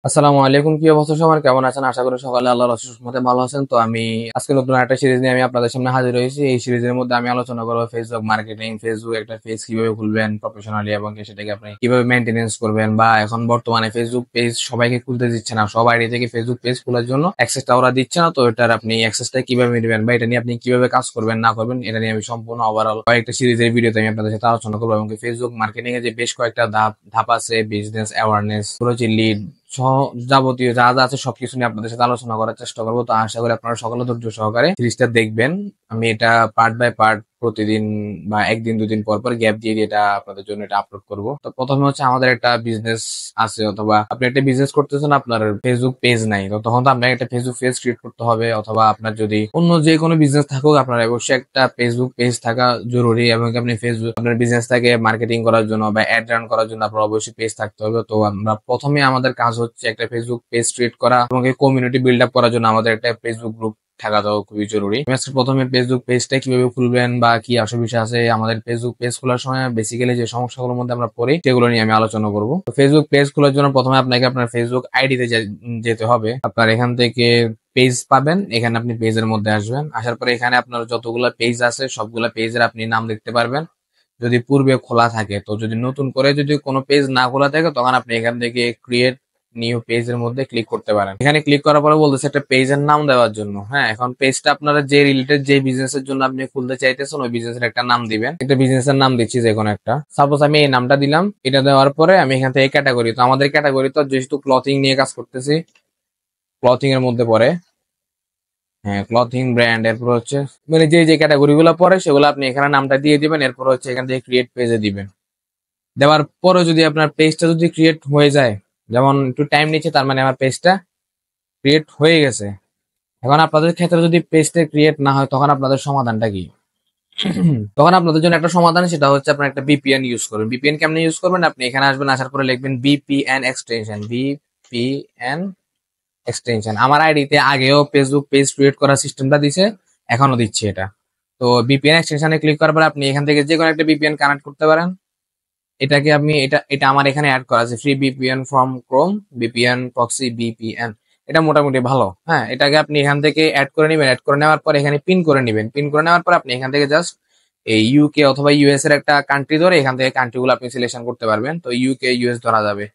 আসসালামু আলাইকুম, কি অবস্থা সবার? কেমন আছেন? আশা করি সকালে আল্লাহর অশেষ রহমতে ভালো আছেন। তো আমি আজকে নতুন একটা সিরিজ নিয়ে আমি আপনাদের সামনে হাজির হয়েছি। এই সিরিজের মধ্যে আমি আলোচনা করবো ফেসবুক মার্কেটিং, ফেসবুক একটা পেজ কিভাবে খুলবেন প্রফেশনালি এবং সেটাকে আপনি কিভাবে মেনটেনেন্স করবেন, বা এখন বর্তমানে ফেসবুক পেজ সবাইকে খুলতে দিচ্ছে না, সব আইডি থেকে ফেসবুক পেজ খোলার জন্য অ্যাক্সেসটা ওরা দিচ্ছে না। তো এটার আপনি অ্যাক্সেসটা কিভাবে নেবেন বা এটা নিয়ে আপনি কিভাবে কাজ করবেন না করবেন, এটা নিয়ে আমি সম্পূর্ণ ওভারঅল কয়েকটা সিরিজের ভিডিওতে আমি আপনাদের সাথে আলোচনা করবো। এবং ফেসবুক মার্কেটিং এর যে বেশ কয়েকটা ধাপ আছে, বিজনেস অ্যাওয়ারনেস, লিড সহ যাবতীয় যা যা আছে সবকিছু নিয়ে আপনাদের সাথে আলোচনা করার চেষ্টা করবো। তো আশা করি আপনারা সকলে ধৈর্য সহকারে সিরিজটা দেখবেন। আমি এটা পার্ট বাই পার্ট প্রতিদিন বা একদিন দুদিন পর পর গ্যাপ দিয়ে দিয়ে এটা আপনাদের জন্য এটা আপলোড করব। তো প্রথমে হচ্ছে আমাদের একটা বিজনেস আছে, অথবা আপনি একটা বিজনেস করতেছেন, আপনার ফেসবুক পেজ নাই, তো তখন তো আপনাকে একটা ফেসবুক পেজ ক্রিয়েট করতে হবে। অথবা আপনার যদি অন্য যে কোনো বিজনেস থাকুক, আপনার অবশ্যই একটা ফেসবুক পেজ থাকা জরুরি। এবং আপনি ফেসবুক আপনার বিজনেসটাকে মার্কেটিং করার জন্য বা অ্যাড রান করার জন্য আপনার অবশ্যই পেজ থাকতে হবে। তো আমরা প্রথমে আমাদের কাজ হচ্ছে একটা ফেসবুক পেজ ক্রিয়েট করা এবং কমিউনিটি বিল্ড আপ করার জন্য আমাদের একটা ফেসবুক গ্রুপ থাকা তো খুবই জরুরি। আজকে প্রথমে ফেসবুক পেজটা কিভাবে খুলবেন বা কি অসুবিধা আছে আমাদের ফেসবুক পেজ খোলার সময়, বেসিক্যালি যে সমস্যাগুলোর মধ্যে আমরা পড়ি সেগুলো নিয়ে আমি আলোচনা করবো। তো ফেসবুক পেজ খোলার জন্য প্রথমে আপনাকে আপনার ফেসবুক আইডিতে যেতে হবে। আপনার এখান থেকে পেজ পাবেন, এখানে আপনি পেজের মধ্যে আসবেন। আসার পরে এখানে আপনার যতগুলা পেজ আছে সবগুলা পেজের আপনি নাম দেখতে পারবেন যদি পূর্বে খোলা থাকে। তো যদি নতুন করে যদি কোনো পেজ না খোলা থাকে, তখন আপনি এখান থেকে ক্রিয়েট নিউ পেজের মধ্যে ক্লিক করতে পারেন। এখানে ক্লিক করার পরে বলতেছে একটা পেজের নাম দেওয়ার জন্য। হ্যাঁ, এখন পেজটা আপনারা যে রিলেটেড যে বিজনেসের জন্য আপনি খুলতে চাইতেছেন ওই বিজনেসের একটা নাম দিবেন। একটা বিজনেসের নাম দিচ্ছি যে কোনো একটা, সাপোজ আমি এই নামটা দিলাম। এটা দেওয়ার পরে আমি এখান থেকে ক্যাটাগরি, তো আমাদের ক্যাটাগরি তো যেহেতু ক্লথিং নিয়ে কাজ করতেছি, ক্লথিং এর মধ্যে পড়ে। হ্যাঁ, ক্লথিং ব্র্যান্ড। এরপর হচ্ছে মানে যে যে ক্যাটাগরি গুলো পড়ে সেগুলো আপনি এখানে নামটা দিয়ে দিবেন। এরপর হচ্ছে এখান থেকে ক্রিয়েট পেজে দিবেন। দেওয়ার পরে যদি আপনার পেজটা যদি ক্রিয়েট হয়ে যায়, যেমন একটু টাইম নিচ্ছে, তার মানে আমার পেজটা ক্রিয়েট হয়ে গেছে। এখন আপনাদের ক্ষেত্রে যদি পেজটা ক্রিয়েট না হয়, তখন আপনাদের সমাধানটা কি? তখন আপনাদের জন্য একটা সমাধান, সেটা হচ্ছে আপনার একটা বিপিএন ইউজ করবেন। বিপিএন কেমনে ইউজ করবেন? আপনি এখানে আসবেন, আসার পরে লিখবেন বিপিএন এক্সটেনশন, বিপিএন এক্সটেনশন। আমার আইডিতে আগেও ফেসবুক পেজ ক্রিয়েট করার সিস্টেমটা দিছে, এখনো দিচ্ছে এটা। তো বিপিএন এক্সটেনশনে ক্লিক করার পরে আপনি এখান থেকে যে কোনো একটা বিপিএন কানেক্ট করতে পারেন। এটাকে আমি এটা এটা আমার এখানে অ্যাড করা আছে, ফ্রি বিপিএন ফ্রম ক্রোম, বিপিএন প্রক্সি বিপিএন। এটা মোটামুটি ভালো। হ্যাঁ, এটাকে আপনি এখান থেকে অ্যাড করে নেবেন। অ্যাড করে নেওয়ার পর এখানে পিন করে নেবেন। পিন করে নেওয়ার পর আপনি এখান থেকে জাস্ট এই ইউকে অথবা ইউএস এর একটা কান্ট্রি ধরে এখান থেকে কান্ট্রিগুলো আপনি সিলেকশন করতে পারবেন। তো ইউকে ইউএস ধরা যাবে,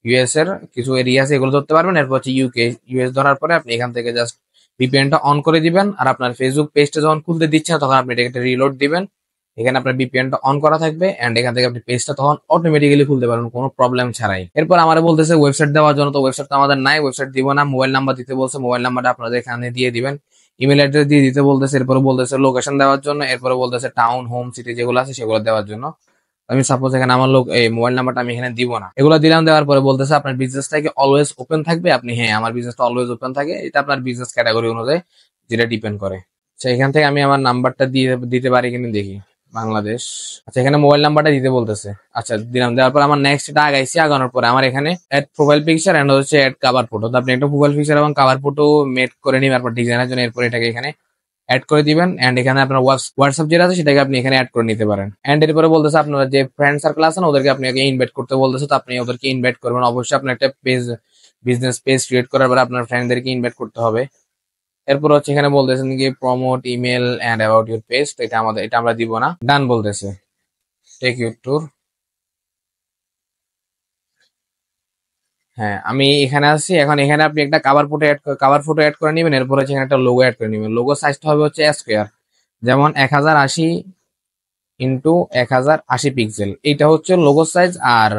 ইউএস এর কিছু এরিয়া আছে এগুলো ধরতে পারবেন। এরপর হচ্ছে ইউকে ইউএস ধরার পরে আপনি এখান থেকে জাস্ট ভিপিএনটা অন করে দিবেন। আর আপনার ফেসবুক পেজটা যখন খুলতে দিচ্ছে না, তখন আপনি এটাকে রিলোড দিবেন। এখানে আপনার ভিপিএনটা অন করা থাকবে এন্ড এখান থেকে আপনি পেজটা তখন অটোমেটিক্যালি খুলতে পারবেন কোনো প্রবলেম ছাড়াই। এরপর আমার বলতেছে ওয়েবসাইট দেওয়ার জন্য, তো ওয়েবসাইট তো আমাদের নাই, ওয়েবসাইট দিব না। মোবাইল নাম্বার দিতে বলছে, মোবাইল নাম্বারটা আপনাদের এখানে দিয়ে দিবেন। ইমেল অ্যাড্রেস দিয়ে দিতে বলতেছে। এরপরে বলতেছে লোকেশন দেওয়ার জন্য। এরপরে বলতেছে টাউন, হোম, সিটি যেগুলো আছে সেগুলো দেওয়ার জন্য। আমি সাপোজ এখানে আমার এই মোবাইল নাম্বারটা আমি এখানে দিব না। এগুলো দিলাম। দেওয়ার পরে বলতেছে আপনার বিজনেসটা কি অলওয়েজ ওপেন থাকবে? আপনি হ্যাঁ, আমার বিজনেসটা অলওয়েজ ওপেন থাকে। এটা আপনার বিজনেস ক্যাটাগরি অনুযায়ী যেটা ডিপেন্ড করে। আচ্ছা, এখান থেকে আমি আমার নাম্বারটা দিয়ে দিতে পারি কিনা দেখি। বাংলাদেশ। আচ্ছা, এখানে মোবাইল নাম্বারটা দিতে বলতেছে। আচ্ছা, দিলাম। দেওয়ার পর আমার নেক্সট এটা আগাইছি। আগানোর পরে আমার এখানে অ্যাড প্রোফাইল পিকচার এন্ড হচ্ছে অ্যাড কভার ফটো। তো আপনি একটা প্রোফাইল পিকচার এবং কভার ফটো মেড করে নিবেন আপনার ডিজাইনের জন্য। এরপর এটাকে এখানে অ্যাড করে দিবেন এন্ড এখানে আপনার হোয়াটসঅ্যাপ যেটা আছে সেটাকে আপনি এখানে অ্যাড করে নিতে পারেন। এন্ড এরপরে বলতেছে আপনার যে ফ্রেন্ড সার্কেল আছে না, ওদেরকে আপনি ইনভাইট করতে বলতেছে। তো আপনি ওদেরকে ইনভাইট করবেন। অবশ্যই আপনার একটা পেজ, বিজনেস পেজ ক্রিয়েট করার পরে আপনার ফ্রেন্ডদেরকে ইনভাইট করতে হবে। এরপর হচ্ছে এখানে বলতেছেন কি promote email and about your page. তো এটা আমরা দিব না, ডান বলতেছে। Take your tour. হ্যাঁ, আমি এখানে আছি। এখন এখানে আপনি একটা কাভার ফটো অ্যাড করে নেবেন। এরপর হচ্ছে এখানে একটা লোগো অ্যাড করে নেবেন। লোগো সাইজটা হবে হচ্ছে স্কোয়ার, যেমন 1080 ইন্টু 1080 পিক্সেল। এইটা হচ্ছে লোগো সাইজ। আর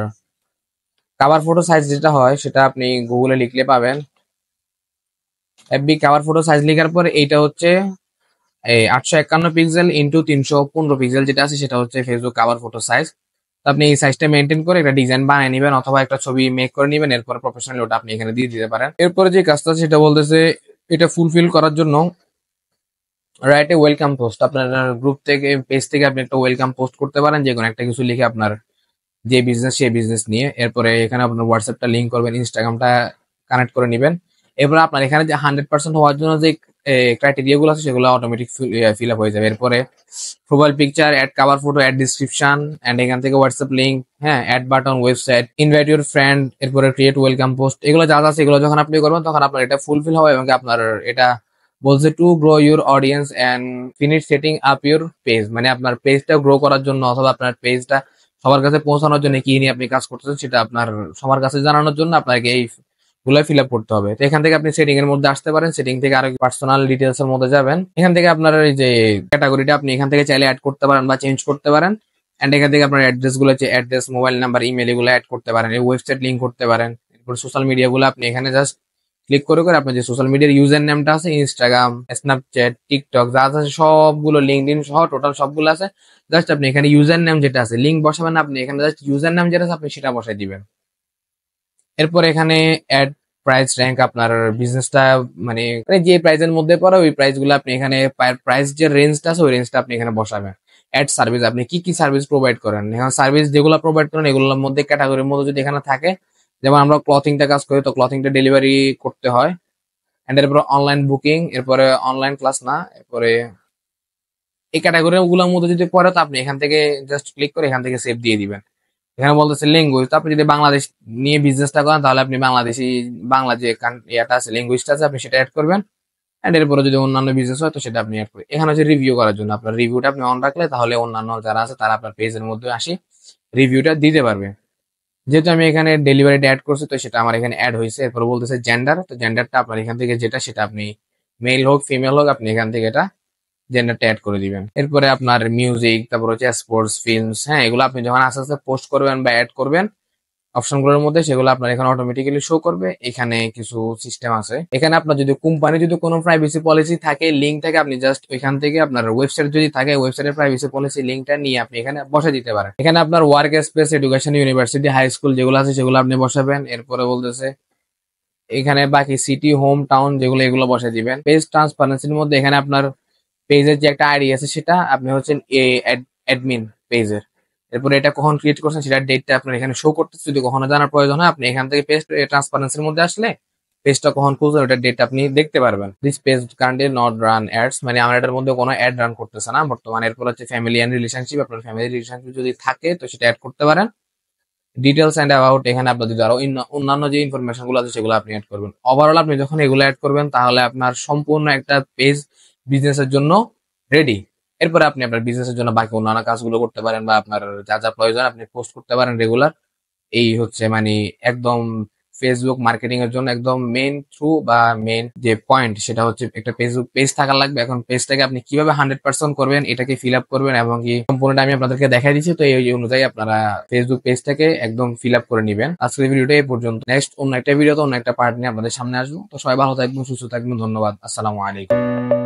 কাভার ফটো সাইজ যেটা হয় সেটা আপনি গুগলে লিখলে পাবেন। এফবি কাভার ফটো সাইজ লেখার পরে এইটা হচ্ছে এই 851 পিক্সেল ইন্টু 315 পিক্সেল যেটা আছে সেটা হচ্ছে ফেসবুক কাভার ফটো সাইজ। তো আপনি এই সাইজটা মেনটেন করে একটা ডিজাইন বানিয়ে নেবেন অথবা একটা ছবি মেক করে নেবেন। এরপর প্রফেশনালি ওটা আপনি এখানে দিয়ে দিতে পারেন। এরপরে যে কাজটা আছে সেটা বলতেছে এটা ফুলফিল করার জন্য রাইট এ ওয়েলকাম পোস্ট। আপনার গ্রুপ থেকে পেজ থেকে আপনি একটা ওয়েলকাম পোস্ট করতে পারেন, যে কোনো একটা কিছু লিখে আপনার যে বিজনেস সেই বিজনেস নিয়ে। এরপরে এখানে আপনার হোয়াটসঅ্যাপটা লিঙ্ক করবেন, ইনস্টাগ্রামটা কানেক্ট করে নেবেন। এরপর আপনার এখানে যে 100% হওয়ার জন্য যে ক্রাইটেরিয়া গুলো আছে সেগুলো অটোমেটিক ফিল আপ হয়ে যাবে। এরপরে profile picture, add cover photo, add description, and এখান থেকে হোয়াটসঅ্যাপ লিঙ্ক, হ্যাঁ, add button, website, invite your friend, এরপরে ক্রিয়েট ওয়েলকাম পোস্ট, এগুলো যা আছে এগুলো যখন আপনি করবেন তখন আপনার এটা ফুলফিল হবে এবং আপনার এটা বলছে to grow your audience and finish setting up your page, মানে আপনার পেজটা গ্রো করার জন্য অথবা আপনার পেজটা সবার কাছে পৌঁছানোর জন্য কি নিয়ে আপনি কাজ করতেছেন সেটা আপনার সবার কাছে জানানোর জন্য আপনাকে এই গুলো ফিল আপ করতে হবে। তো এখান থেকে আপনি সেটিং এর মধ্যে আসতে পারেন, সেটিং থেকে আরো পার্সোনাল ডিটেলস এর মধ্যে যাবেন। এখান থেকে আপনার এই যে ক্যাটাগরিটা আপনি এখান থেকে চাইলে অ্যাড করতে পারেন বা চেঞ্জ করতে পারেন। এন্ড এখান থেকে আপনার অ্যাড্রেস গুলো, অ্যাড্রেস, মোবাইল নাম্বার, ইমেল এগুলো অ্যাড করতে পারেন, এই ওয়েবসাইট লিংক করতে পারেন। এরপর সোশ্যাল মিডিয়া গুলো আপনি এখানে জাস্ট ক্লিক করে করে আপনার যে সোশ্যাল মিডিয়ার ইউজার নেমটা আছে, ইনস্টাগ্রাম, স্ন্যাপচ্যাট, টিকটক যা আছে সবগুলো, লিঙ্কডইন সহ টোটাল সবগুলো আছে, জাস্ট আপনি এখানে ইউজার নেম যেটা আছে লিঙ্ক বসাবেন, আপনি এখানে জাস্ট ইউজার নেম যেটা আছে আপনি সেটা বসাই দিবেন। এরপর এখানে অ্যাড প্রাইস র্যাঙ্ক, আপনার বিজনেসটা মানে যে প্রাইসের মধ্যে পড়ে ওই প্রাইস গুলো আপনি এখানে, প্রাইস যে রেঞ্জটা আছে ওই রেঞ্জটা আপনি এখানে বসাবেন। অ্যাড সার্ভিস, আপনি কি কি সার্ভিস প্রোভাইড করেন, এখানে সার্ভিস যেগুলো প্রোভাইড করেন এগুলোর মধ্যে ক্যাটাগরির মধ্যে যদি এখানে থাকে, যেমন আমরা ক্লথিংটা কাজ করি তো ক্লথিংটা ডেলিভারি করতে হয়। এন্ড এরপরে অনলাইন বুকিং, এরপরে অনলাইন ক্লাস না, এরপরে এই ক্যাটাগরি গুলোর মধ্যে যদি পড়ে তো আপনি এখান থেকে জাস্ট ক্লিক করে এখান থেকে সেভ দিয়ে দিবেন। এখানে বলতেছে ল্যাঙ্গুয়েজ, তো আপনি যদি বাংলাদেশ নিয়ে বিজনেসটা করেন তাহলে আপনি বাংলাদেশি, বাংলা যে ইয়াটা আছে ল্যাঙ্গুয়েজটা আছে আপনি সেটা অ্যাড করবেন। এন্ড এরপরে যদি অন্যান্য বিজনেস হয় তো সেটা আপনি অ্যাড করবেন। এখানে হচ্ছে রিভিউ করার জন্য, আপনার রিভিউটা আপনি অন রাখলে তাহলে অন্যান্য যারা আছে তারা আপনার পেজের মধ্যে আসি রিভিউটা দিতে পারবে। যেহেতু আমি এখানে ডেলিভারিটা অ্যাড করছি তো সেটা আমার এখানে অ্যাড হয়েছে। এরপর বলতেছে জেন্ডার, তো জেন্ডারটা আপনার এখান থেকে যেটা সেটা আপনি মেল হোক ফিমেল হোক আপনি এখান থেকে এটা জেন্ডারটা অ্যাড করে দিবেন। এরপরে আপনার মিউজিক, তারপর হচ্ছে স্পোর্টস, ফিল্মস, হ্যাঁ, এগুলো আপনি যখন আস্তে আস্তে পোস্ট করবেন বা অ্যাড করবেন অপশনগুলোর মধ্যে সেগুলো আপনার এখানে অটোমেটিক্যালি শো করবে। এখানে কিছু সিস্টেম আছে, এখানে আপনার যদি কোম্পানি যদি কোনো প্রাইভেসি পলিসি থাকে লিঙ্ক থাকে আপনি জাস্ট ওইখান থেকে আপনার ওয়েবসাইট যদি থাকে ওয়েবসাইটের প্রাইভেসি পলিসি লিঙ্কটা নিয়ে আপনি এখানে বসে দিতে পারেন। এখানে আপনার work space, education, university, high school যেগুলো আছে সেগুলো আপনি বসাবেন। এরপরে বলতেছে এখানে বাকি সিটি, হোম টাউন যেগুলো এগুলো বসে দিবেন। পেজ ট্রান্সপারেন্সির মধ্যে এখানে আপনার পেজের যে একটা আইডি আছে সেটা আপনি হচ্ছেন অ্যাডমিন পেজের। এরপরে এটা কখন ক্রিয়েট করছেন সেটার ডেটটা আপনার এখানে শো করতেছে, যদি কখনো জানার প্রয়োজন হয় আপনি এখান থেকে পেজ ট্রান্সপারেন্সির মধ্যে আসলে পেজটা কখন খুলছেন ওটার ডেট আপনি দেখতে পারবেন। This page currently not run ads, মানে আমার এটার মধ্যে কোনো অ্যাড রান করতেছে না বর্তমানে। এরপর হচ্ছে ফ্যামিলি এন্ড রিলেশনশিপ, আপনার ফ্যামিলি রিলেশনশিপ যদি থাকে তো সেটা অ্যাড করতে পারেন। ডিটেলস এন্ড অ্যাবাউট, এখানে আপনার যদি আরো অন্যান্য যে ইনফরমেশন গুলো আছে সেগুলো আপনি অ্যাড করবেন। ওভারঅল আপনি যখন এগুলো অ্যাড করবেন তাহলে আপনার সম্পূর্ণ একটা পেজ বিজনেসের জন্য রেডি। এরপরে আপনি আপনার বিজনেসের জন্য বাকি অন্যান্য কাজগুলো করতে পারেন বা আপনার যা যা প্রয়োজন আপনি পোস্ট করতে পারেন রেগুলার। এই হচ্ছে মানে একদম ফেসবুক মার্কেটিং এর জন্য একদম মেইন থ্রু বা মেইন যে পয়েন্ট সেটা হচ্ছে একটা ফেসবুক পেজ থাকা লাগবে। এখন পেজটাকে আপনি কিভাবে 100% করবেন, এটাকে ফিল আপ করবেন এবং কি সম্পূর্ণটা আমি আপনাদেরকে দেখাই দিচ্ছি। তো এই অনুযায়ী আপনারা ফেসবুক পেজটাকে একদম ফিল আপ করে নিবেন। আজকের ভিডিওটা এই পর্যন্ত। নেক্সট অন্য একটা ভিডিওতে অন্য একটা পার্ট নিয়ে আপনাদের সামনে আসবো। তো সবাই ভালো থাকবেন, সুস্থ থাকবেন, ধন্যবাদ, আসসালামু আলাইকুম।